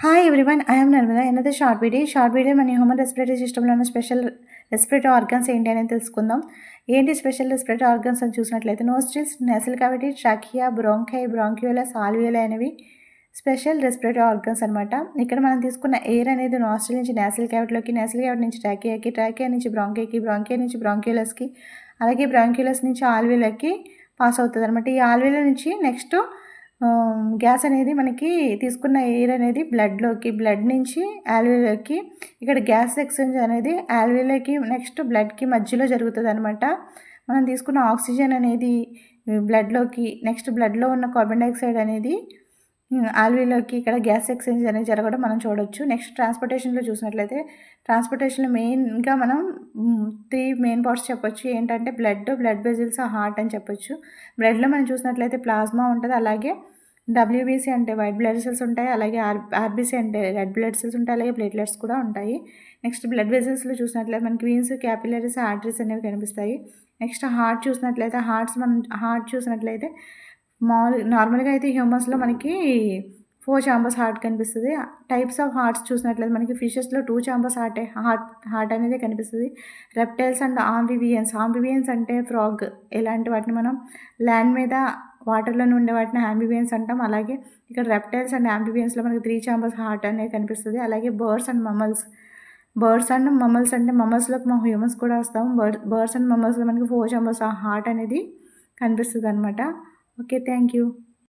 Hi everyone, I am Narmada. Another short video మన human respiratory సిస్టంలో ఉన్న స్పెషల్ రెస్పిరేటరీ ఆర్గన్స్ ఏంటి అనేది తెలుసుకుందాం. ఏంటి స్పెషల్ రెస్పిరేటరీ ఆర్గన్స్ అని చూసినట్లయితే nostrils, nasal cavity, trachea, bronchi, bronchioles, alveoli అనేవి స్పెషల్ రెస్పిరేటరీ ఆర్గన్స్ అనమాట. ఇక్కడ మనం తీసుకున్న ఎయిర్ అనేది నాస్ట్రిల్ నుంచి నేసల్ క్యావిటీలోకి, నేసల్ క్యావిటీ నుంచి ట్రాకియాకి, ట్రాకియా నుంచి బ్రాంకైకి, బ్రాంకియా నుంచి బ్రాంక్యూలస్కి, అలాగే బ్రాంక్యూలస్ నుంచి ఆల్వియోలైకి పాస్ అవుతుంది అనమాట. ఈ ఆల్వియోలై నుంచి నెక్స్ట్ గ్యాస్ అనేది మనకి తీసుకున్న ఎయిర్ అనేది బ్లడ్ నుంచి ఆల్వియోలైకి, ఇక్కడ గ్యాస్ ఎక్స్చేంజ్ అనేది ఆల్వియోలైకి నెక్స్ట్ బ్లడ్కి మధ్యలో జరుగుతుంది అనమాట. మనం తీసుకున్న ఆక్సిజన్ అనేది బ్లడ్లోకి, నెక్స్ట్ బ్లడ్లో ఉన్న కార్బన్ డైఆక్సైడ్ అనేది ఆల్వియోలైకి, ఇక్కడ గ్యాస్ ఎక్స్చేంజ్ అనేది జరగడం మనం చూడొచ్చు. నెక్స్ట్ ట్రాన్స్పోర్టేషన్లో చూసినట్లయితే ట్రాన్స్పోర్టేషన్లో మెయిన్గా మనం 3 మెయిన్ పార్ట్స్ చెప్పొచ్చు. ఏంటంటే బ్లడ్ వెజిల్స్, హార్ట్ అని చెప్పొచ్చు. బ్లడ్లో మనం చూసినట్లయితే ప్లాస్మా ఉంటుంది, అలాగే డబ్ల్యూబీసీ అంటే వైట్ బ్లడ్ సెల్స్ ఉంటాయి, అలాగే ఆర్బీసీ అంటే రెడ్ బ్లడ్ సెల్స్ ఉంటాయి, అలాగే ప్లేట్లెట్స్ కూడా ఉంటాయి. నెక్స్ట్ బ్లడ్ వెజిల్స్లో చూసినట్లయితే మనకి వీన్స్, క్యాపిలరీస్, ఆర్టరీస్ అనేవి కనిపిస్తాయి. నెక్స్ట్ హార్ట్ చూసినట్లయితే నార్మల్గా అయితే హ్యూమన్స్లో మనకి 4 ఛాంబర్స్ హార్ట్ కనిపిస్తుంది. టైప్స్ ఆఫ్ హార్ట్స్ చూసినట్లయితే మనకి ఫిషెస్లో 2 ఛాంబర్స్ హార్ట్ అనేది కనిపిస్తుంది. రెప్టైల్స్ అండ్ ఆంబిబియన్స్ అంటే ఫ్రాగ్, ఇలాంటి వాటిని మనం ల్యాండ్ మీద వాటర్లోనే ఉండే వాటిని ఆంబిబియన్స్ అంటాం. అలాగే ఇక్కడ రెప్టైల్స్ అండ్ ఆంబిబియన్స్లో మనకి 3 ఛాంబర్స్ హార్ట్ అనేది కనిపిస్తుంది. అలాగే బర్డ్స్ అండ్ మమ్మల్స్ అంటే మమ్మల్స్లోకి మా హ్యూమన్స్ కూడా వస్తాం. బర్డ్స్ అండ్ మమ్మల్స్లో మనకి 4 ఛాంబర్స్ హార్ట్ అనేది కనిపిస్తుంది అనమాట. Okay, thank you.